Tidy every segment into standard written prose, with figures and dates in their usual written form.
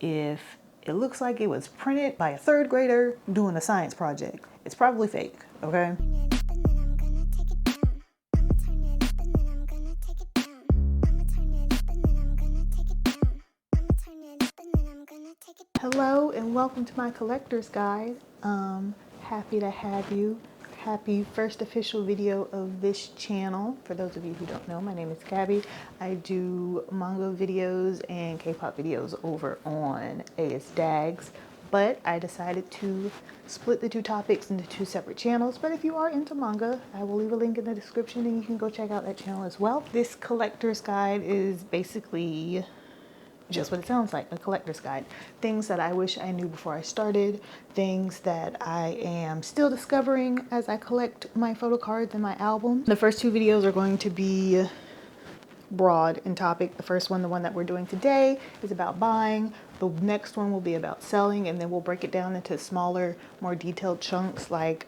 If it looks like it was printed by a third grader doing a science project, it's probably fake, okay? Hello and welcome to my collector's guide. Happy to have you. Happy first official video of this channel. For those of you who don't know, my name is Gabby. I do manga videos and K-pop videos over on ASDags, but I decided to split the two topics into two separate channels. But if you are into manga, I will leave a link in the description and you can go check out that channel as well. This collector's guide is basically just what it sounds like, a collector's guide. Things that I wish I knew before I started, things that I am still discovering as I collect my photo cards and my albums. The first two videos are going to be broad in topic. The first one, the one that we're doing today, is about buying. The next one will be about selling, and then we'll break it down into smaller, more detailed chunks like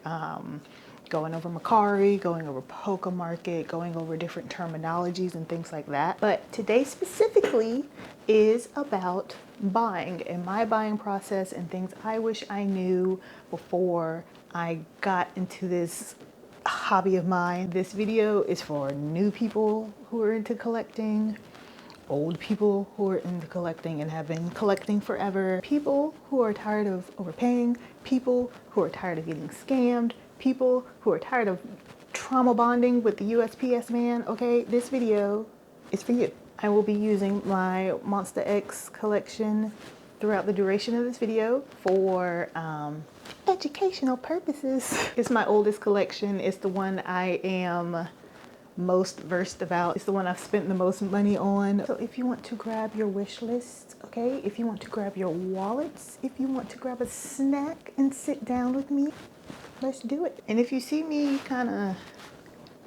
going over Macari, going over Poke Market, going over different terminologies and things like that. But today specifically is about buying and my buying process and things I wish I knew before I got into this hobby of mine. This video is for new people who are into collecting, old people who are into collecting and have been collecting forever, people who are tired of overpaying, people who are tired of getting scammed, people who are tired of trauma bonding with the USPS man. Okay, this video is for you. I will be using my Monster X collection throughout the duration of this video for educational purposes. It's my oldest collection. It's the one I am most versed about. It's the one I've spent the most money on. So if you want to grab your wish list, okay, if you want to grab your wallets, if you want to grab a snack and sit down with me, let's do it. And if you see me kind of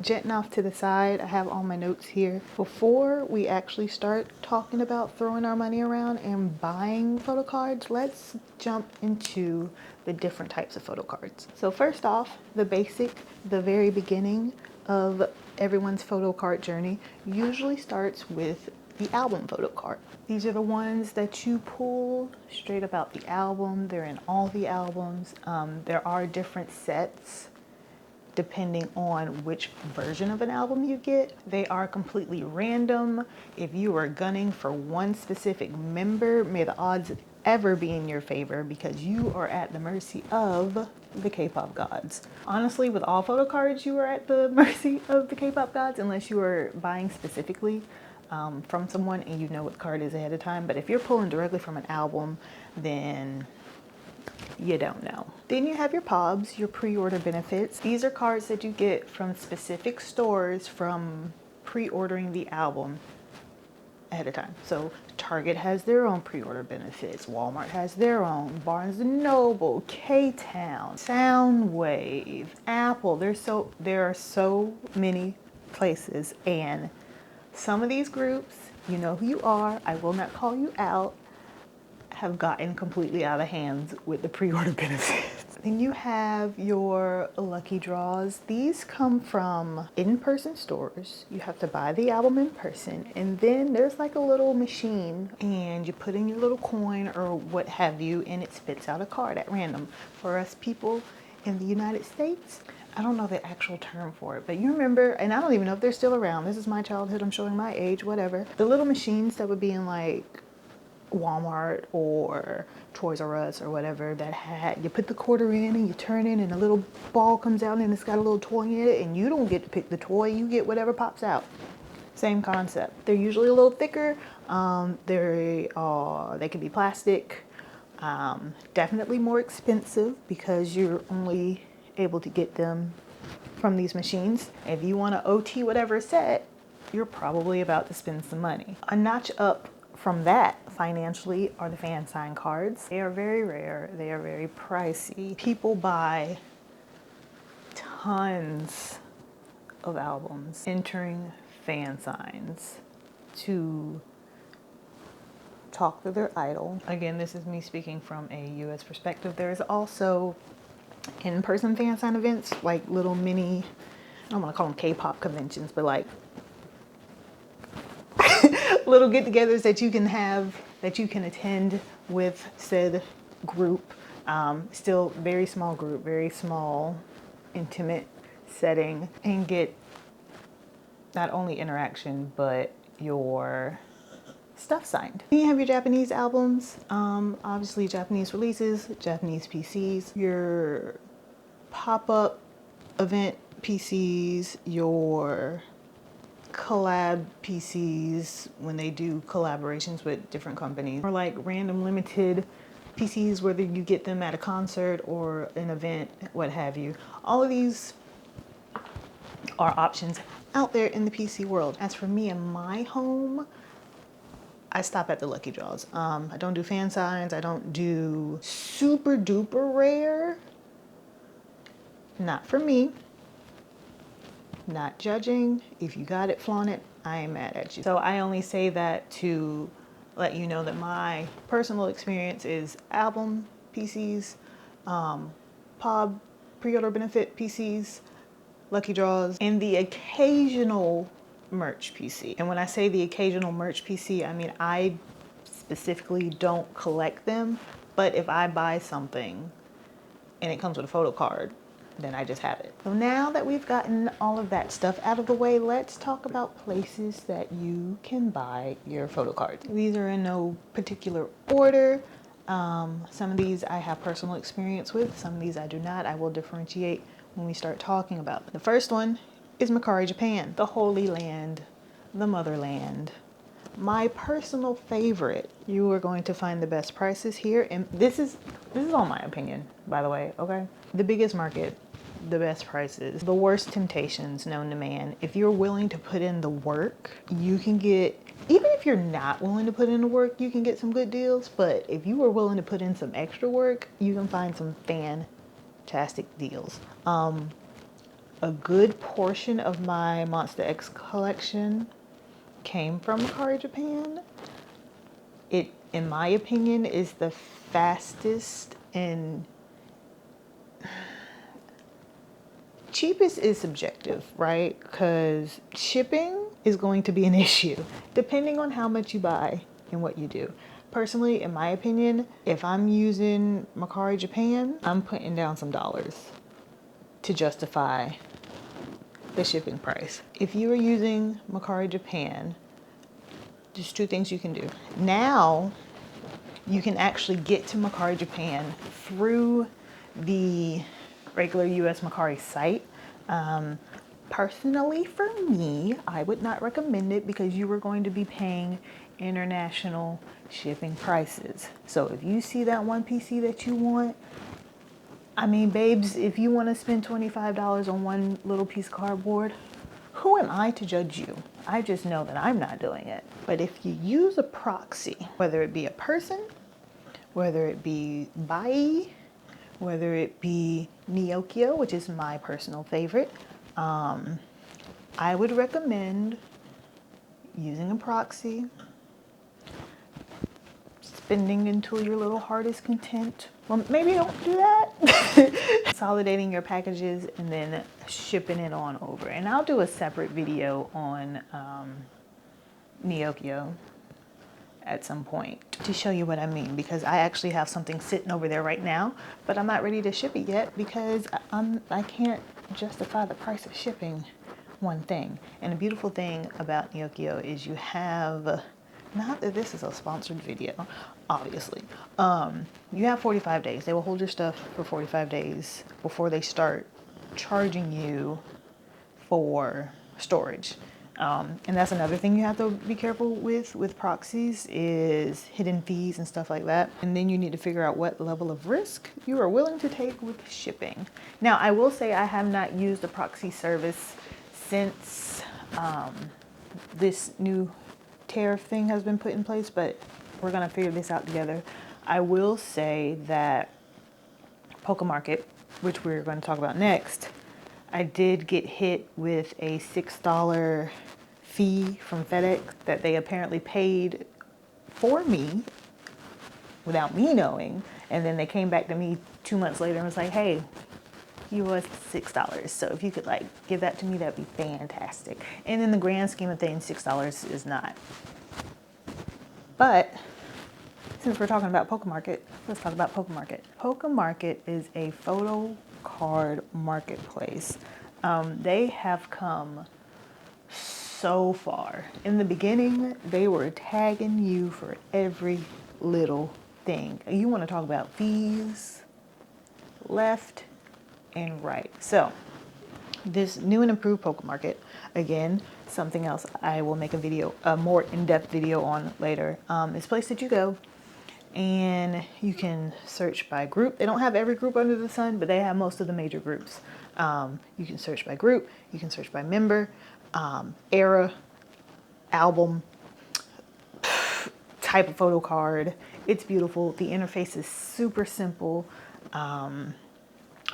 jetting off to the side, I have all my notes here. Before we actually start talking about throwing our money around and buying photo cards, let's jump into the different types of photo cards. So first off, the basic, the very beginning of everyone's photo card journey usually starts with the album photo card. These are the ones that you pull straight up out the album. They're in all the albums. There are different sets depending on which version of an album you get. They are completely random. If you are gunning for one specific member, may the odds ever be in your favor because you are at the mercy of the K-pop gods. Honestly, with all photo cards, you are at the mercy of the K-pop gods unless you are buying specifically from someone and you know what card is ahead of time. But if you're pulling directly from an album, then you don't know. Then you have your POBs, your pre-order benefits. These are cards that you get from specific stores from pre-ordering the album ahead of time. So Target has their own pre-order benefits, Walmart has their own, Barnes & Noble, K-Town, Soundwave, Apple. There are so many places, and some of these groups, you know who you are, I will not call you out, have gotten completely out of hands with the pre-order benefits. Then you have your lucky draws. These come from in-person stores. You have to buy the album in person, and then there's like a little machine and you put in your little coin or what have you, and it spits out a card at random. For us people in the United States, I don't know the actual term for it, but you remember, and I don't even know if they're still around. This is my childhood, I'm showing my age, whatever. The little machines that would be in like Walmart or Toys R Us or whatever, that had, you put the quarter in and you turn in and a little ball comes out and it's got a little toy in it, and you don't get to pick the toy, you get whatever pops out. Same concept. They're usually a little thicker. They can be plastic. Definitely more expensive because you're only able to get them from these machines. If you want to OT whatever set, you're probably about to spend some money. A notch up from that financially are the fan sign cards. They are very rare. They are very pricey. People buy tons of albums entering fan signs to talk to their idol. Again, this is me speaking from a US perspective. There's also in-person fan sign events, like little mini, I don't want to call them K-pop conventions, but like little get-togethers that you can have that you can attend with said group. Still very small group, very small, intimate setting, and get not only interaction, but your stuff signed. Then you have your Japanese albums, obviously Japanese releases, Japanese PCs, your pop-up event PCs, your collab PCs when they do collaborations with different companies, or like random limited PCs, whether you get them at a concert or an event, what have you. All of these are options out there in the PC world. As for me and my home, I stop at the lucky draws. I don't do fan signs. I don't do super duper rare. Not for me. Not judging. If you got it, flaunt it. I ain't mad at you. So I only say that to let you know that my personal experience is album PCs, POB, pre-order benefit PCs, lucky draws, and the occasional merch PC. And when I say the occasional merch PC, I mean I specifically don't collect them, but if I buy something and it comes with a photo card, then I just have it. So now that we've gotten all of that stuff out of the way, let's talk about places that you can buy your photo cards. These are in no particular order. Some of these I have personal experience with, some of these I do not. I will differentiate when we start talking about them. The first one is Mercari Japan, the Holy Land, the Motherland. My personal favorite. You are going to find the best prices here, and this is all my opinion, by the way, okay? The biggest market, the best prices, the worst temptations known to man. If you're willing to put in the work, you can get, even if you're not willing to put in the work, you can get some good deals, but if you are willing to put in some extra work, you can find some fantastic deals. A good portion of my Monster X collection came from Mercari Japan. It, in my opinion, is the fastest and cheapest is subjective, right? Because shipping is going to be an issue depending on how much you buy and what you do. Personally, in my opinion, if I'm using Mercari Japan, I'm putting down some dollars to justify the shipping price. If you are using Mercari Japan, there's two things you can do. Now, you can actually get to Mercari Japan through the regular US Mercari site. Personally, for me, I would not recommend it because you are going to be paying international shipping prices. So if you see that one PC that you want, I mean, babes, if you want to spend $25 on one little piece of cardboard, who am I to judge you? I just know that I'm not doing it. But if you use a proxy, whether it be a person, whether it be Bai, whether it be Neokyo, which is my personal favorite, I would recommend using a proxy, spending until your little heart is content. Well, maybe don't do that. Consolidating your packages and then shipping it on over. And I'll do a separate video on Neokyo at some point to show you what I mean, because I actually have something sitting over there right now, but I'm not ready to ship it yet because I can't justify the price of shipping one thing. And the beautiful thing about Neokyo is you have, not that this is a sponsored video, obviously, you have 45 days. They will hold your stuff for 45 days before they start charging you for storage. And that's another thing you have to be careful with proxies is hidden fees and stuff like that. And then you need to figure out what level of risk you are willing to take with shipping. Now, I will say I have not used a proxy service since this new tariff thing has been put in place, but we're gonna figure this out together. I will say that Pokemarket, which we're going to talk about next, I did get hit with a $6 fee from FedEx that they apparently paid for me without me knowing. And then they came back to me 2 months later and was like, hey, you owe us $6. So if you could like give that to me, that'd be fantastic. And in the grand scheme of things, $6 is not. But Since we're talking about Pokemarket, let's talk about Pokemarket. Pokemarket is a photo card marketplace. They have come so far. In the beginning, they were tagging you for every little thing. You want to talk about fees, left and right. So this new and improved Pokemarket, again, something else I will make a video, a more in-depth video on later. It's a place that you go and you can search by group. They don't have every group under the sun, but they have most of the major groups. You can search by group, you can search by member, era, album, type of photo card. It's beautiful. The interface is super simple.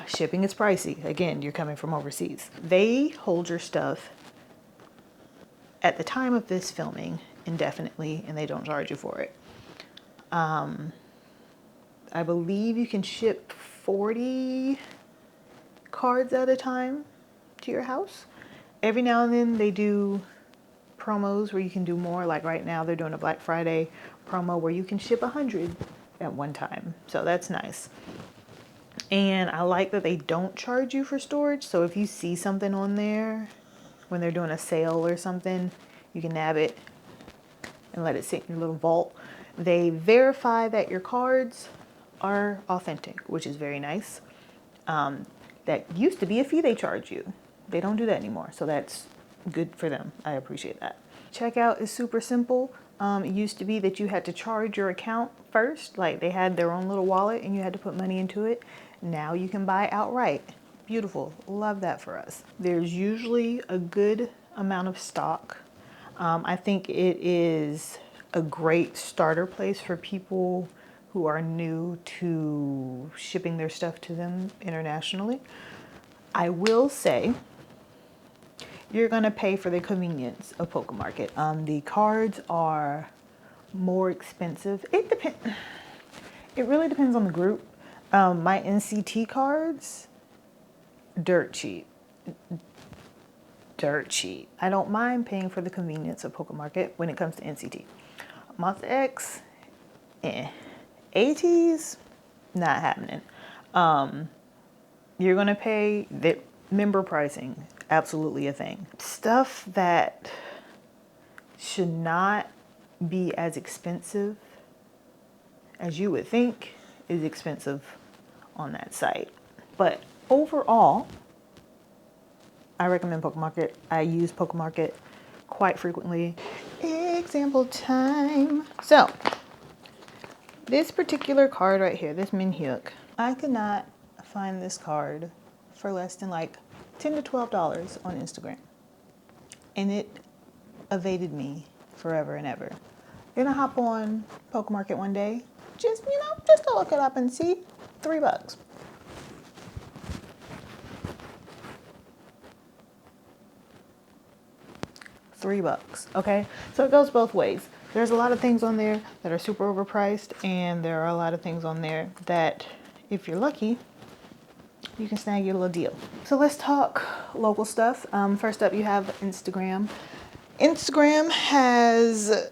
Shipping is pricey. Again, you're coming from overseas. They hold your stuff at the time of this filming indefinitely, and they don't charge you for it. I believe you can ship 40 cards at a time to your house. Every now and then they do promos where you can do more. Like right now they're doing a Black Friday promo where you can ship 100 at one time. So that's nice. And I like that they don't charge you for storage. So if you see something on there when they're doing a sale or something, you can nab it and let it sit in your little vault. They verify that your cards are authentic, which is very nice. That used to be a fee they charge you. They don't do that anymore. So that's good for them. I appreciate that. Checkout is super simple. It used to be that you had to charge your account first. Like they had their own little wallet and you had to put money into it. Now you can buy outright. Beautiful. Love that for us. There's usually a good amount of stock. I think it is a great starter place for people who are new to shipping their stuff to them internationally. I will say you're going to pay for the convenience of Pokemarket. The cards are more expensive. It really depends on the group. My NCT cards, dirt cheap. Dirt cheap. I don't mind paying for the convenience of Pokemarket when it comes to NCT. Monster X, ATs, not happening. You're gonna pay the member pricing, absolutely a thing. Stuff that should not be as expensive as you would think is expensive on that site. But overall, I recommend Pokemarket. I use Pokemarket quite frequently. Example time. So, this particular card right here, this Minhyuk, I could not find this card for less than like $10 to $12 on Instagram. And it evaded me forever and ever. Gonna hop on Pokemarket one day, just to look it up and see. $3. $3, okay? So it goes both ways. There's a lot of things on there that are super overpriced, and there are a lot of things on there that, if you're lucky, you can snag you a little deal. So let's talk local stuff. First up, you have Instagram. Instagram has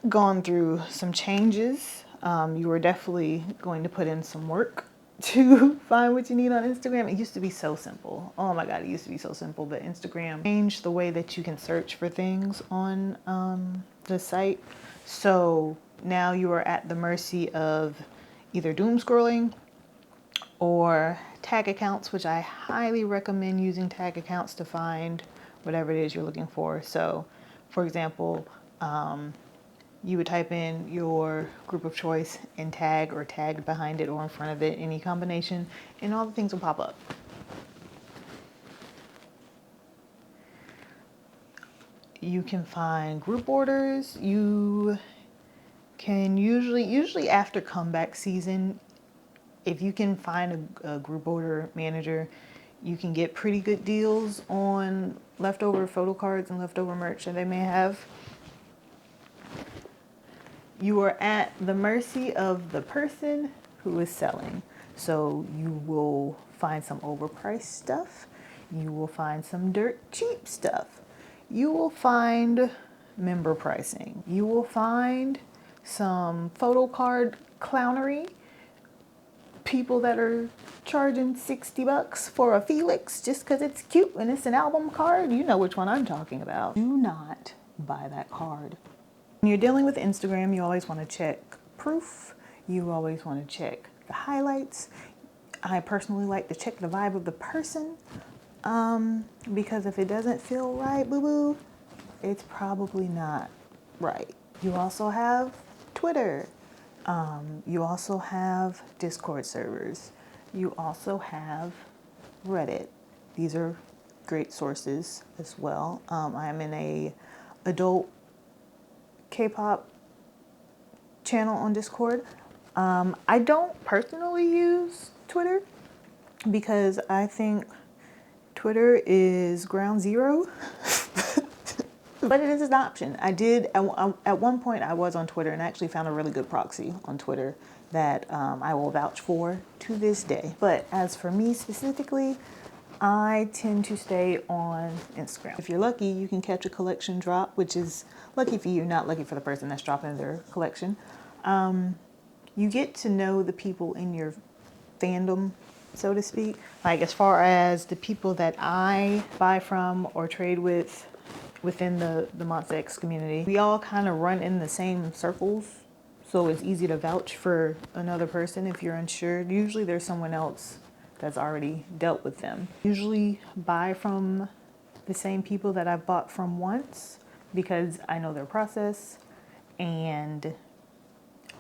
gone through some changes. You are definitely going to put in some work to find what you need on Instagram. It used to be so simple. Oh my God, it used to be so simple. But Instagram changed the way that you can search for things on the site. So now you are at the mercy of either doom scrolling or tag accounts, which I highly recommend using tag accounts to find whatever it is you're looking for. So for example, you would type in your group of choice and tag or tagged behind it or in front of it, any combination, and all the things will pop up. You can find group orders. You can usually after comeback season, if you can find a group order manager, you can get pretty good deals on leftover photo cards and leftover merch that they may have. You are at the mercy of the person who is selling. So you will find some overpriced stuff. You will find some dirt cheap stuff. You will find member pricing. You will find some photocard clownery. People that are charging 60 bucks for a Felix just because it's cute and it's an album card. You know which one I'm talking about. Do not buy that card. When you're dealing with Instagram, you always want to check proof. You always want to check the highlights. I personally like to check the vibe of the person because if it doesn't feel right, boo-boo, it's probably not right. You also have Twitter. You also have Discord servers. You also have Reddit. These are great sources as well. I am in a adult K-pop channel on Discord. I don't personally use Twitter because I think Twitter is ground zero. But it is an option. I did, at one point I was on Twitter and actually found a really good proxy on Twitter that I will vouch for to this day. But as for me specifically, I tend to stay on Instagram. If you're lucky, you can catch a collection drop, which is lucky for you, not lucky for the person that's dropping their collection. You get to know the people in your fandom, so to speak. Like as far as the people that I buy from or trade with within the Monsta X community, we all kind of run in the same circles. So it's easy to vouch for another person if you're unsure. Usually there's someone else that's already dealt with them. Usually buy from the same people that I've bought from once because I know their process and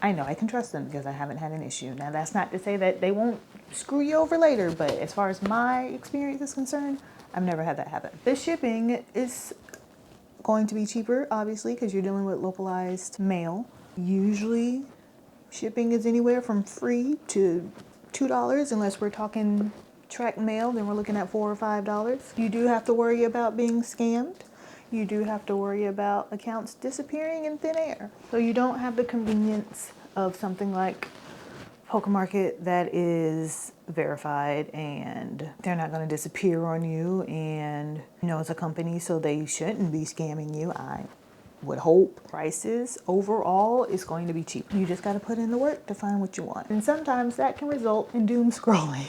I know I can trust them because I haven't had an issue. Now that's not to say that they won't screw you over later, but as far as my experience is concerned, I've never had that happen. The shipping is going to be cheaper, obviously, because you're dealing with localized mail. Usually shipping is anywhere from free to $2, unless we're talking track mail, then we're looking at $4 or $5. You do have to worry about being scammed. You do have to worry about accounts disappearing in thin air. So you don't have the convenience of something like Pokemarket that is verified and they're not going to disappear on you, and you know it's a company so they shouldn't be scamming you. I would hope. Prices overall is going to be cheap. You just got to put in the work to find what you want, and sometimes that can result in doom scrolling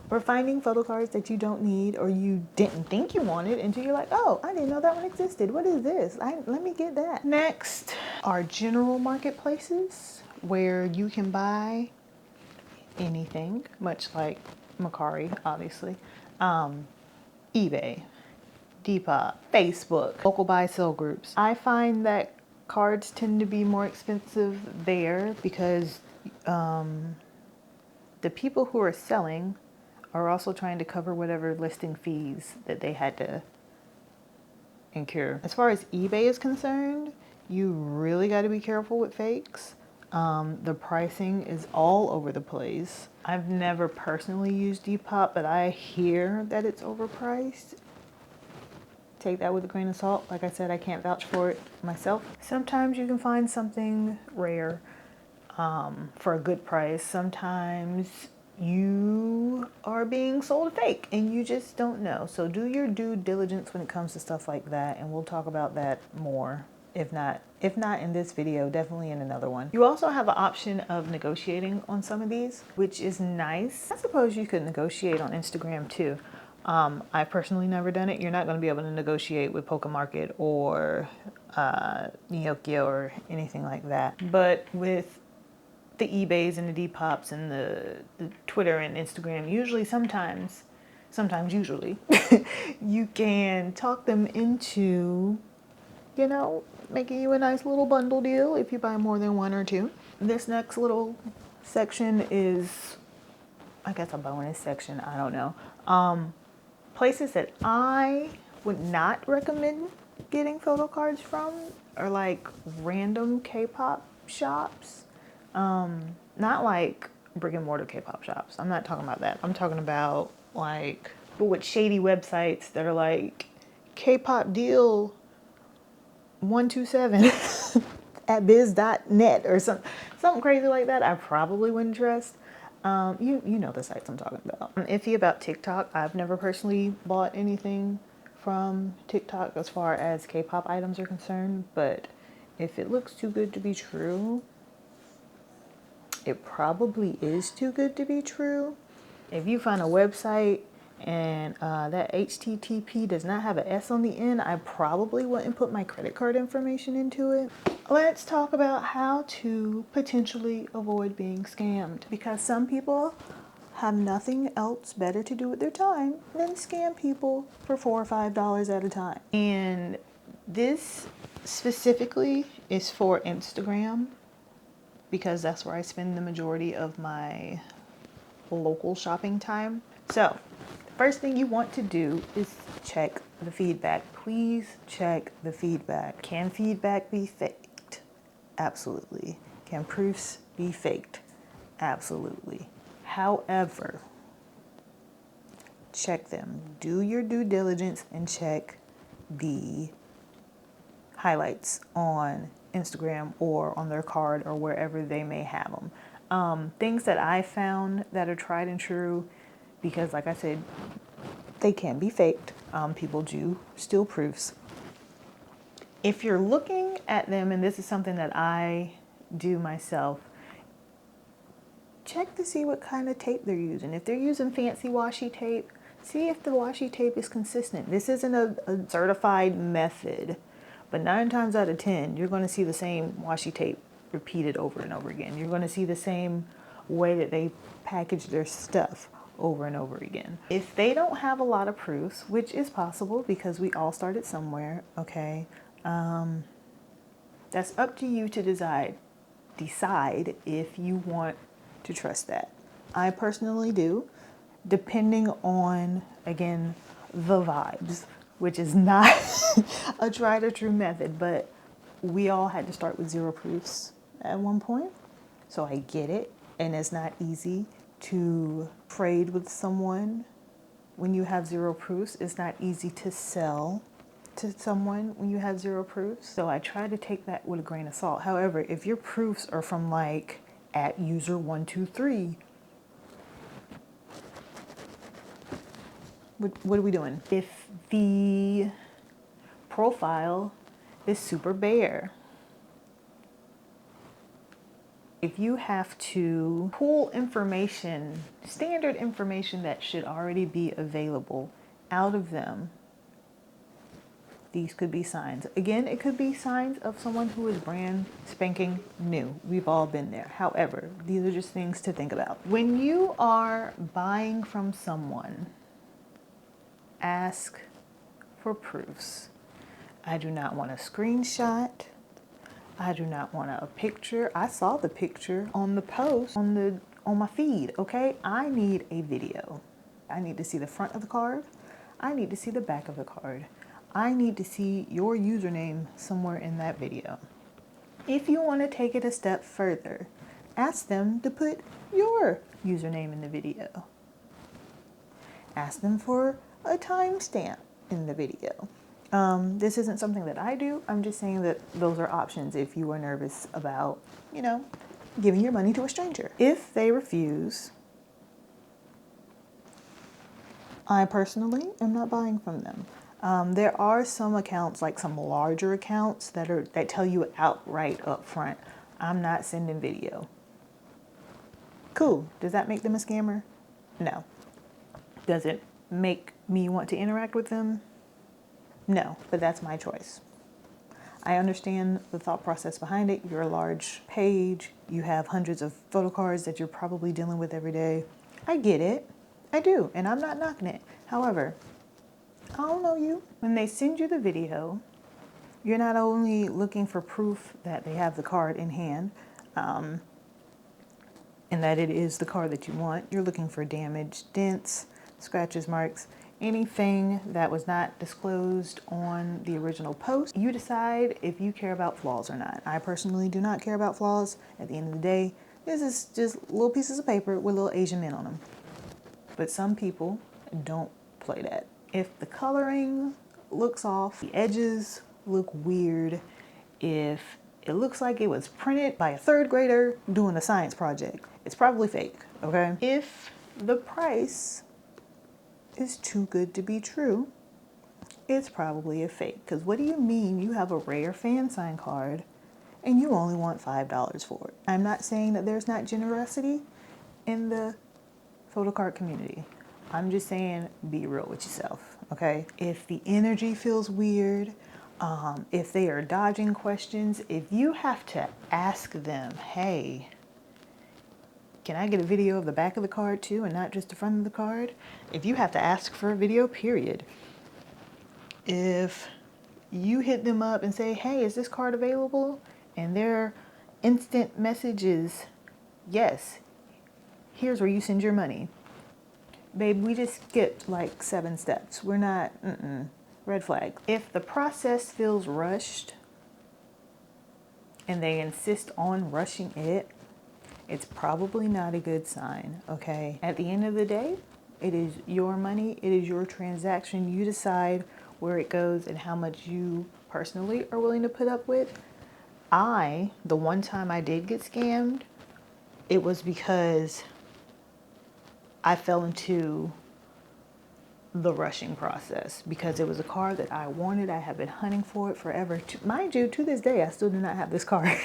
or finding photo cards that you don't need or you didn't think you wanted until you're like, oh, I didn't know that one existed. What is this? Let me get that. Next are general marketplaces where you can buy anything, much like Mercari, obviously. eBay, Depop, Facebook, local buy sell groups. I find that cards tend to be more expensive there because the people who are selling are also trying to cover whatever listing fees that they had to incur. As far as eBay is concerned, you really got to be careful with fakes. The pricing is all over the place. I've never personally used Depop, but I hear that it's overpriced. Take that with a grain of salt. Like I said, I can't vouch for it myself. Sometimes you can find something rare for a good price. Sometimes you are being sold a fake and you just don't know. So do your due diligence when it comes to stuff like that, and we'll talk about that more. If not in this video, definitely in another one. You also have an option of negotiating on some of these, which is nice. I suppose you could negotiate on Instagram too. I've personally never done it. You're not going to be able to negotiate with Pokemarket or Neokyo or anything like that. But with the eBays and the Depops and the Twitter and Instagram, usually usually, you can talk them into, you know, making you a nice little bundle deal if you buy more than one or two. This next little section is, I guess, a bonus section. I don't know. Places that I would not recommend getting photo cards from are like random K-pop shops. Not like brick and mortar K-pop shops. I'm not talking about that. I'm talking about like with shady websites that are like K-pop deal 127 at biz.net or something crazy like that. I probably wouldn't trust. You know the sites I'm talking about. I'm iffy about TikTok. I've never personally bought anything from TikTok as far as K-pop items are concerned, but if it looks too good to be true, it probably is too good to be true. If you find a website and that HTTP does not have an S on the end, I probably wouldn't put my credit card information into it. Let's talk about how to potentially avoid being scammed, because some people have nothing else better to do with their time than scam people for $4 or $5 at a time. And this specifically is for Instagram, because that's where I spend the majority of my local shopping time. So the first thing you want to do is check the feedback. Please check the feedback. Can feedback be faked? Absolutely. Can proofs be faked? Absolutely. However, check them. Do your due diligence and check the highlights on Instagram or on their card or wherever they may have them. Things that I found that are tried and true, because like I said, they can be faked. People do steal proofs. If you're looking at them, and this is something that I do myself, check to see what kind of tape they're using. If they're using fancy washi tape, see if the washi tape is consistent. This isn't a certified method, but 9 times out of 10, you're going to see the same washi tape repeated over and over again. You're going to see the same way that they package their stuff over and over again. If they don't have a lot of proofs, which is possible because we all started somewhere, okay, that's up to you to decide if you want to trust that. I personally do, depending on, again, the vibes, which is not a tried or true method, but we all had to start with 0 proofs at one point. So I get it. And it's not easy to trade with someone when you have 0 proofs. It's not easy to sell to someone when you have 0 proofs. So I try to take that with a grain of salt. However, if your proofs are from like @user123, what are we doing? If the profile is super bare, if you have to pull information, standard information that should already be available out of them, these could be signs. Again, it could be signs of someone who is brand spanking new. We've all been there. However, these are just things to think about. When you are buying from someone, ask for proofs. I do not want a screenshot. I do not want a picture. I saw the picture on the post on my feed, okay? I need a video. I need to see the front of the card. I need to see the back of the card. I need to see your username somewhere in that video. If you want to take it a step further, ask them to put your username in the video. Ask them for a timestamp in the video. This isn't something that I do. I'm just saying that those are options if you are nervous about, giving your money to a stranger. If they refuse, I personally am not buying from them. There are some accounts, like some larger accounts that tell you outright up front, I'm not sending video. Cool. Does that make them a scammer? No. Does it make me want to interact with them? No, but that's my choice. I understand the thought process behind it. You're a large page. You have hundreds of photocards that you're probably dealing with every day. I get it. I do, and I'm not knocking it. However, I don't know you. When they send you the video, you're not only looking for proof that they have the card in hand, and that it is the card that you want. You're looking for damage, dents, scratches, marks, anything that was not disclosed on the original post. You decide if you care about flaws or not. I personally do not care about flaws. At the end of the day, this is just little pieces of paper with little Asian men on them. But some people don't play that. If the coloring looks off, the edges look weird, if it looks like it was printed by a 3rd grader doing a science project, it's probably fake, okay? If the price is too good to be true, it's probably a fake. Because what do you mean you have a rare fan sign card and you only want $5 for it. I'm not saying that there's not generosity in the photocard community. I'm just saying, be real with yourself, okay? If the energy feels weird, if they are dodging questions, if you have to ask them, hey, can I get a video of the back of the card too and not just the front of the card? If you have to ask for a video, period. If you hit them up and say, hey, is this card available? And their instant message is, yes, here's where you send your money. Babe, we just skipped like 7 steps. We're not, red flag. If the process feels rushed and they insist on rushing it, it's probably not a good sign, okay? At the end of the day, it is your money, it is your transaction. You decide where it goes and how much you personally are willing to put up with. The one time I did get scammed, it was because I fell into the rushing process because it was a card that I wanted. I have been hunting for it forever. Mind you, to this day, I still do not have this card.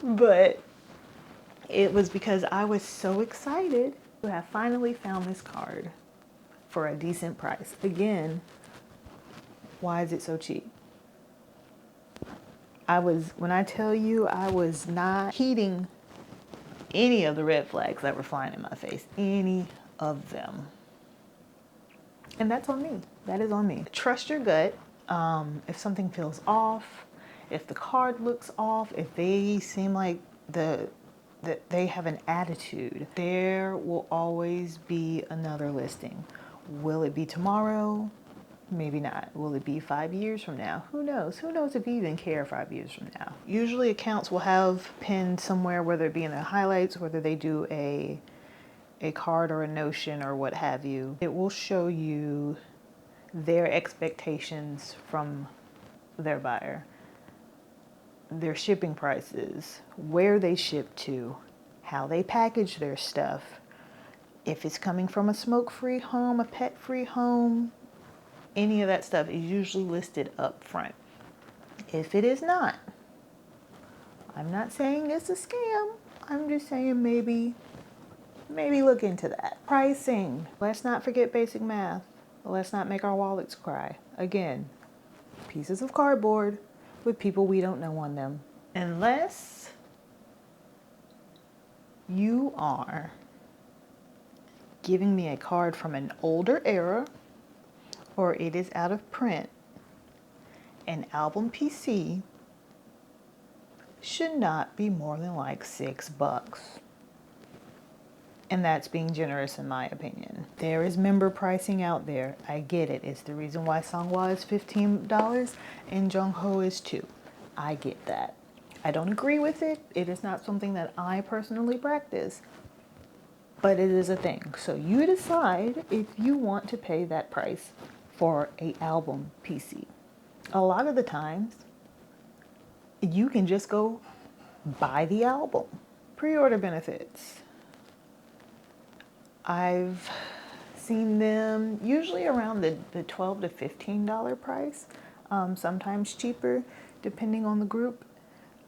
But it was because I was so excited to have finally found this card for a decent price. Again, why is it so cheap? When I tell you, I was not heeding any of the red flags that were flying in my face, any of them. And that's on me. That is on me. Trust your gut. If something feels off, if the card looks off, if they seem like that they have an attitude, there will always be another listing. Will it be tomorrow? Maybe not. Will it be 5 years from now? Who knows? Who knows if you even care 5 years from now? Usually accounts will have pinned somewhere, whether it be in the highlights, whether they do a card or a notion or what have you. It will show you their expectations from their buyer, their shipping prices, where they ship to, how they package their stuff, if it's coming from a smoke-free home, a pet-free home. Any of that stuff is usually listed up front. If it is not, I'm not saying it's a scam. I'm just saying maybe look into that. Pricing. Let's not forget basic math. Let's not make our wallets cry. Again, pieces of cardboard with people we don't know on them. Unless you are giving me a card from an older era or it is out of print, an album PC should not be more than like $6. And that's being generous in my opinion. There is member pricing out there. I get it. It's the reason why Songhwa is $15 and Jongho is $2. I get that. I don't agree with it. It is not something that I personally practice, but it is a thing. So you decide if you want to pay that price for an album PC. A lot of the times, you can just go buy the album. Pre-order benefits. I've seen them usually around the $12 to $15 price, sometimes cheaper depending on the group.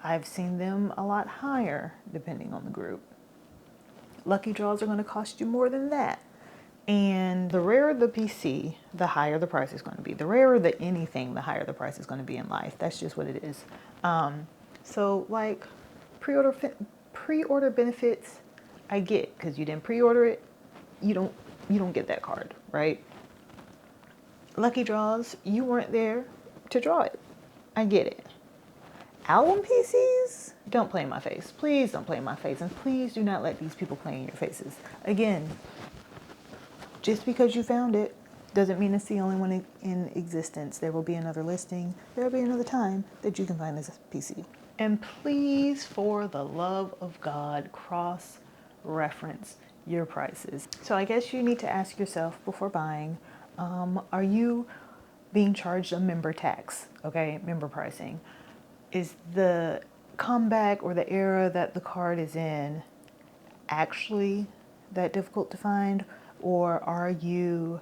I've seen them a lot higher depending on the group. Lucky draws are going to cost you more than that. And the rarer the PC, the higher the price is going to be. The rarer the anything, the higher the price is going to be in life. That's just what it is. So like pre-order benefits, I get, because you didn't pre-order it, you don't get that card, right? Lucky draws, you weren't there to draw it. I get it. Album PCs, don't play in my face. Please don't play in my face. And please do not let these people play in your faces. Again, just because you found it doesn't mean it's the only one in existence. There will be another listing. There will be another time that you can find this PC. And please, for the love of God, cross-reference your prices. So I guess you need to ask yourself before buying, are you being charged a member tax? Okay, member pricing. Is the comeback or the era that the card is in actually that difficult to find? Or are you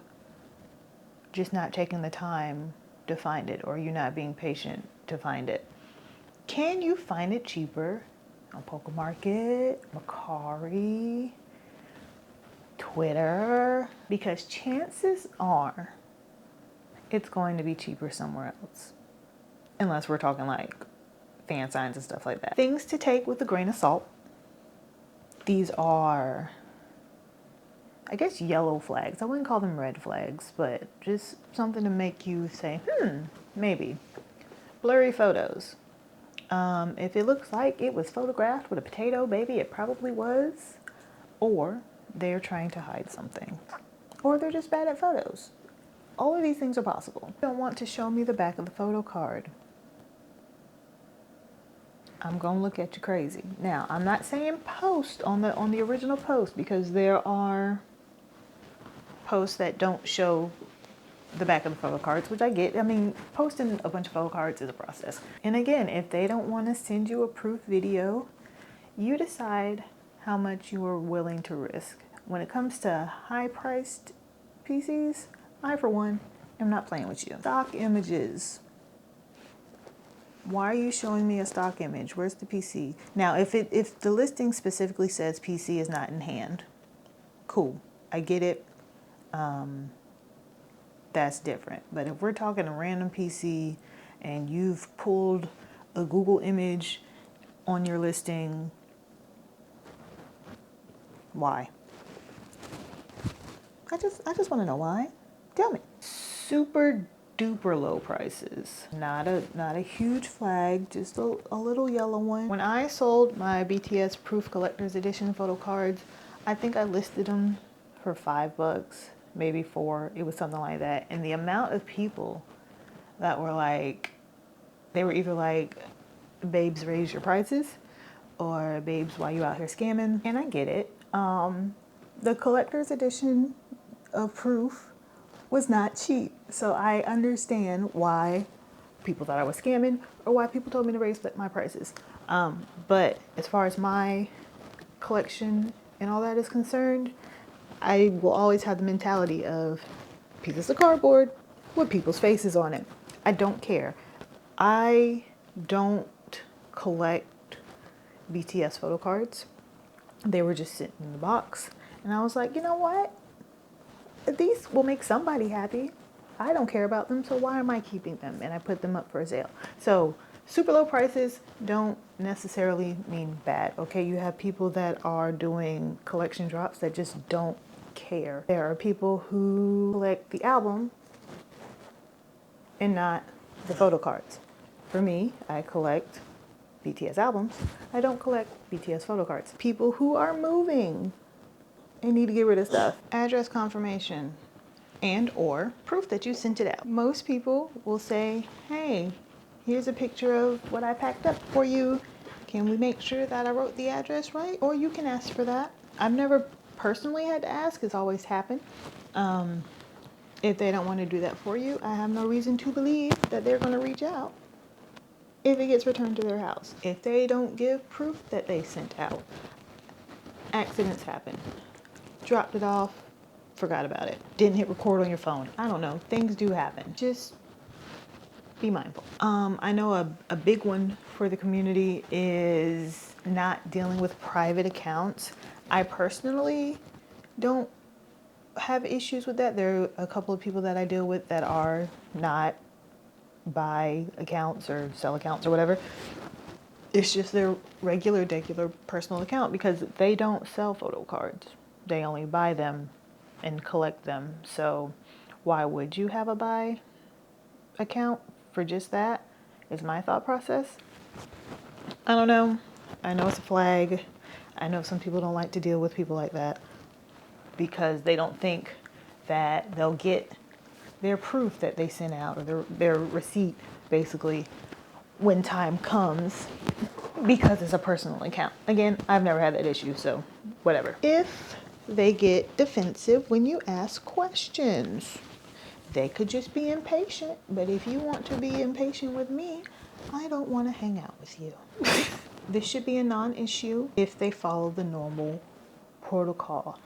just not taking the time to find it? Or are you not being patient to find it? can you find it cheaper on Poker Market, Macari, Twitter? Because chances are it's going to be cheaper somewhere else. Unless we're talking like fan signs and stuff like that. Things to take with a grain of salt. These are, I guess, yellow flags. I wouldn't call them red flags, but just something to make you say, maybe. Blurry photos. If it looks like it was photographed with a potato, baby, it probably was. Or they're trying to hide something. Or they're just bad at photos. All of these things are possible. You don't want to show me the back of the photo card. I'm gonna look at you crazy. Now, I'm not saying post on the original post, because there are posts that don't show the back of the photo cards, which I get. I mean, posting a bunch of photo cards is a process. And again, if they don't want to send you a proof video, you decide how much you are willing to risk. When it comes to high-priced PCs, I, for one, am not playing with you. Stock images. Why are you showing me a stock image? Where's the PC? Now, if the listing specifically says PC is not in hand, cool. I get it. That's different. But if we're talking a random PC and you've pulled a Google image on your listing, why? I just want to know why. Tell me. Super duper low prices. Not a huge flag, just a little yellow one. When I sold my BTS Proof Collector's Edition photo cards, I think I listed them for $5, maybe $4. It was something like that. And the amount of people that were like, they were either like, babes, raise your prices, or babes, why you out here scamming? And I get it. The collector's edition of Proof was not cheap. So I understand why people thought I was scamming, or why people told me to raise my prices. But as far as my collection and all that is concerned, I will always have the mentality of pieces of cardboard with people's faces on it. I don't care. I don't collect BTS photo cards. They were just sitting in the box. And I was like, you know what? These will make somebody happy. I don't care about them, so why am I keeping them? And I put them up for sale. So super low prices don't necessarily mean bad. Okay, you have people that are doing collection drops that just don't care. There are people who collect the album and not the photo cards. For me, I collect BTS albums. I don't collect BTS photo cards. People who are moving and need to get rid of stuff. Address confirmation and or proof that you sent it out. Most people will say, hey, here's a picture of what I packed up for you. Can we make sure that I wrote the address right? Or you can ask for that. I've never personally had to ask. It's always happened. If they don't want to do that for you, I have no reason to believe that they're going to reach out if it gets returned to their house. If they don't give proof that they sent out, accidents happen. Dropped it off, forgot about it. Didn't hit record on your phone. I don't know. Things do happen. Just be mindful. I know a big one for the community is not dealing with private accounts. I personally don't have issues with that. There are a couple of people that I deal with that are not buy accounts or sell accounts or whatever. It's just their regular personal account, because they don't sell photo cards. They only buy them and collect them. So why would you have a buy account for just that? Is my thought process. I don't know. I know it's a flag. I know some people don't like to deal with people like that because they don't think that they'll get their proof that they sent out, or their receipt, basically, when time comes, because it's a personal account. Again, I've never had that issue, so whatever. If they get defensive when you ask questions, they could just be impatient. But if you want to be impatient with me, I don't want to hang out with you. This should be a non-issue if they follow the normal protocol.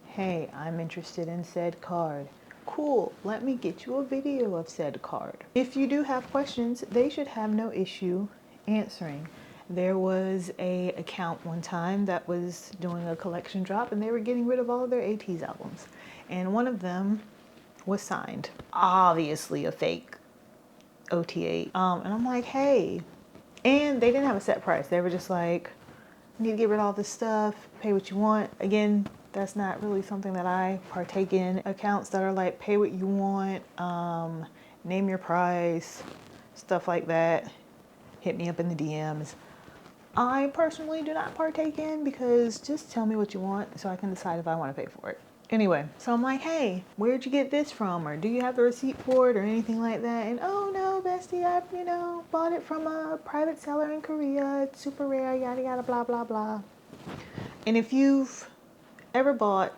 Hey, I'm interested in said card. Cool, let me get you a video of said card. If you do have questions, they should have no issue answering. There was a account one time that was doing a collection drop, and they were getting rid of all of their ATEEZ albums. And one of them was signed. Obviously a fake OTA. And I'm like, hey. And they didn't have a set price. They were just like, you need to get rid of all this stuff, pay what you want. Again, that's not really something that I partake in. Accounts that are like, pay what you want, name your price, stuff like that. Hit me up in the DMs. I personally do not partake in, because just tell me what you want so I can decide if I want to pay for it. Anyway, so I'm like, hey, where'd you get this from? Or do you have the receipt for it or anything like that? And oh no, bestie, I, bought it from a private seller in Korea. It's super rare, yada, yada, blah, blah, blah. And if you've ever bought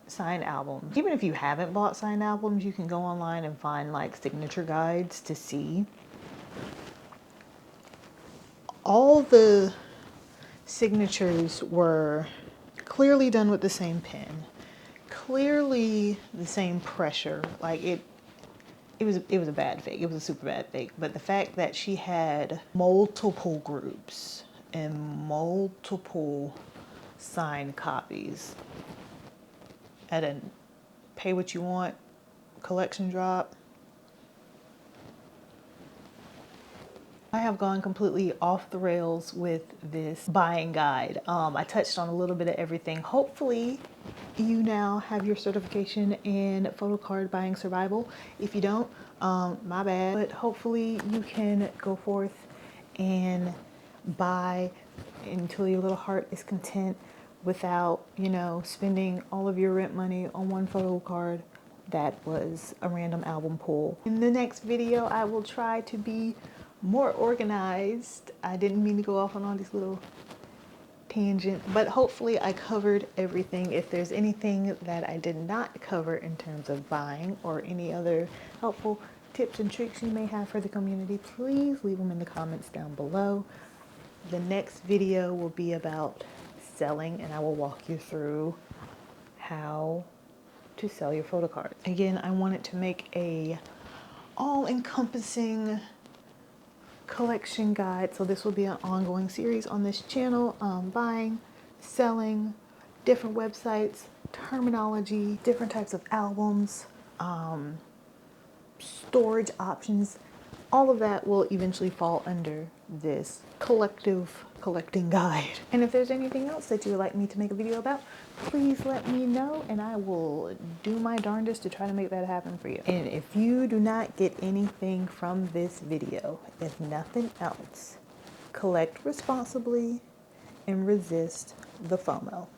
signed albums, even if you haven't bought signed albums, you can go online and find like signature guides to see. All the signatures were clearly done with the same pen, clearly the same pressure. Like it was a bad fake. It was a super bad fake. But the fact that she had multiple groups and multiple signed copies at a pay what you want collection drop. I have gone completely off the rails with this buying guide. I touched on a little bit of everything. Hopefully you now have your certification in photocard buying survival. If you don't, my bad. But hopefully you can go forth and buy until your little heart is content without, spending all of your rent money on one photocard that was a random album pull. In the next video, I will try to be more organized. I didn't mean to go off on all these little tangents, but hopefully I covered everything. If there's anything that I did not cover in terms of buying or any other helpful tips and tricks you may have for the community, please leave them in the comments down below. The next video will be about selling, and I will walk you through how to sell your photocards. Again, I wanted to make a all-encompassing collection guide, so this will be an ongoing series on this channel. Buying, selling, different websites, terminology, different types of albums, storage options. All of that will eventually fall under this collective collecting guide. And if there's anything else that you would like me to make a video about, please let me know and I will do my darndest to try to make that happen for you. And if you do not get anything from this video, if nothing else, collect responsibly and resist the FOMO.